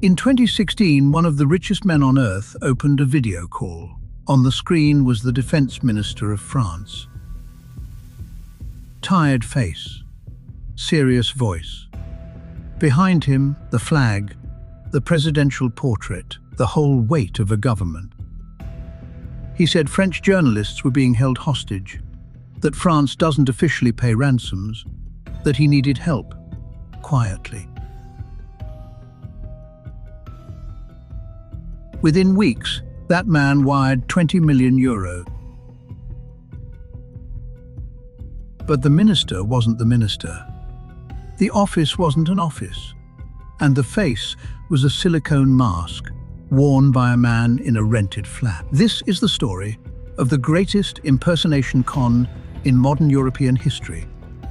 In 2016, one of the richest men on earth opened a video call. On the screen was the Defense Minister of France. Tired face, serious voice. Behind him, the flag, the presidential portrait, the whole weight of a government. He said French journalists were being held hostage, that France doesn't officially pay ransoms, that he needed help, quietly. Within weeks, that man wired 20 million euros. But the minister wasn't the minister. The office wasn't an office. And the face was a silicone mask worn by a man in a rented flat. This is the story of the greatest impersonation con in modern European history.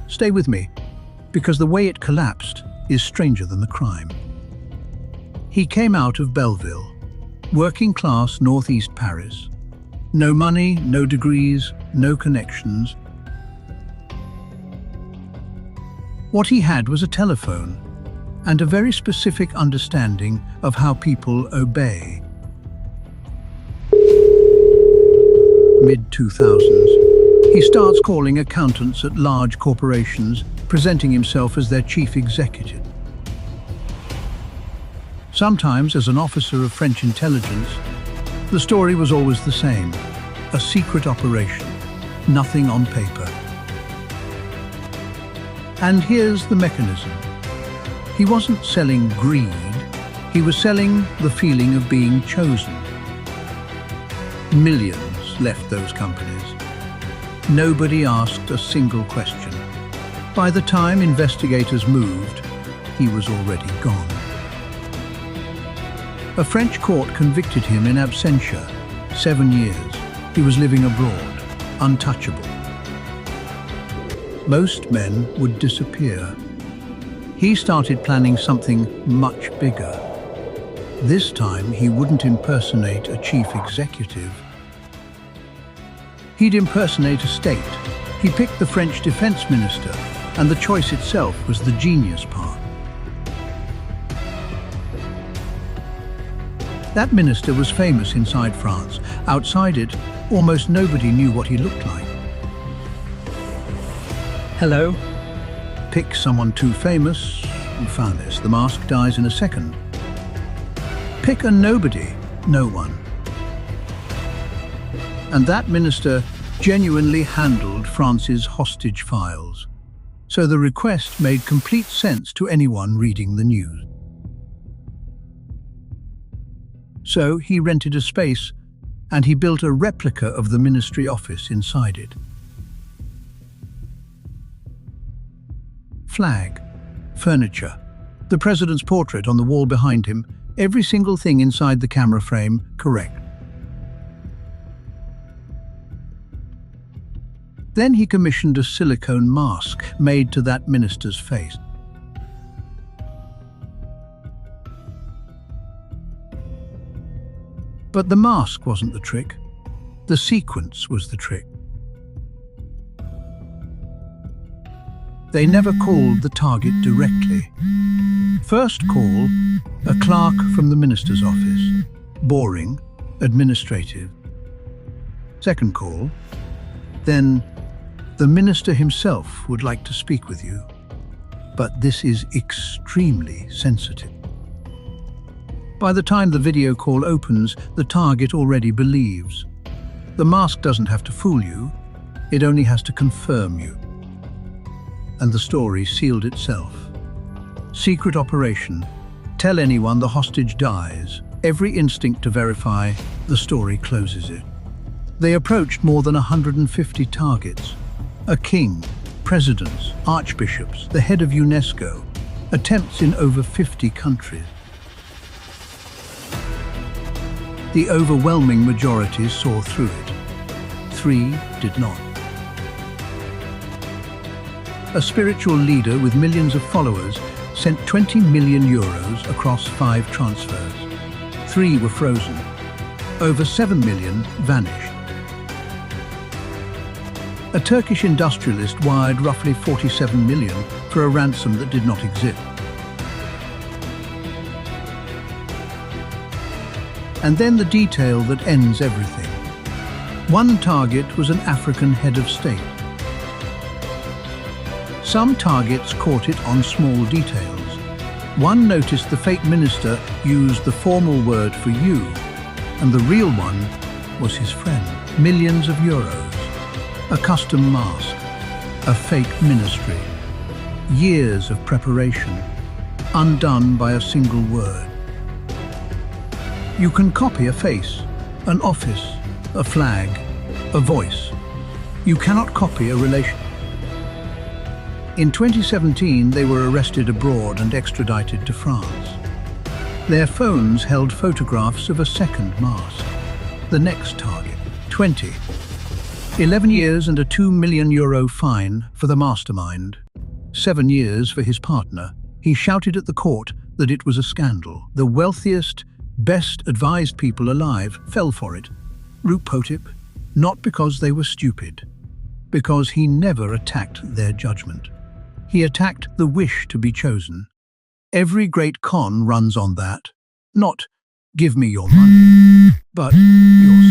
Stay with me, because the way it collapsed is stranger than the crime. He came out of Belleville, working class northeast Paris. No money, no degrees, no connections. What he had was a telephone and a very specific understanding of how people obey. Mid-2000s, he starts calling accountants at large corporations, presenting himself as their chief executive. Sometimes as an officer of French intelligence, the story was always the same: a secret operation, nothing on paper. And here's the mechanism. He wasn't selling greed, he was selling the feeling of being chosen. Millions left those companies. Nobody asked a single question. By the time investigators moved, he was already gone. A French court convicted him in absentia, 7 years. He was living abroad, untouchable. Most men would disappear. He started planning something much bigger. This time, he wouldn't impersonate a chief executive. He'd impersonate a state. He picked the French defense minister, and the choice itself was the genius part. That minister was famous inside France. Outside it, almost nobody knew what he looked like. Hello? Pick someone too famous, you found this, the mask dies in a second. Pick a nobody, no one. And that minister genuinely handled France's hostage files. So the request made complete sense to anyone reading the news. So he rented a space and he built a replica of the ministry office inside it. Flag, furniture, the president's portrait on the wall behind him, every single thing inside the camera frame correct. Then he commissioned a silicone mask made to that minister's face. But the mask wasn't the trick. The sequence was the trick. They never called the target directly. First call, a clerk from the minister's office. Boring, administrative. Second call, then the minister himself would like to speak with you. But this is extremely sensitive. By the time the video call opens, the target already believes. The mask doesn't have to fool you, it only has to confirm you. And the story sealed itself. Secret operation. Tell anyone the hostage dies. Every instinct to verify, the story closes it. They approached more than 150 targets. A king, presidents, archbishops, the head of UNESCO. Attempts in over 50 countries. The overwhelming majority saw through it. 3 did not. A spiritual leader with millions of followers sent 20 million euros across 5 transfers. 3 were frozen. Over 7 million vanished. A Turkish industrialist wired roughly 47 million for a ransom that did not exist. And then the detail that ends everything. One target was an African head of state. Some targets caught it on small details. One noticed the fake minister used the formal word for you, and the real one was his friend. Millions of euros, a custom mask, a fake ministry, years of preparation, undone by a single word. You can copy a face, an office, a flag, a voice. You cannot copy a relation. In 2017, they were arrested abroad and extradited to France. Their phones held photographs of a second mask. The next target, 20. 11 years and a €2 million fine for the mastermind. 7 years for his partner. He shouted at the court that it was a scandal. The wealthiest, best advised people alive fell for it. Rupotip, not because they were stupid, because he never attacked their judgment. He attacked the wish to be chosen. Every great con runs on that. Not, give me your money, but your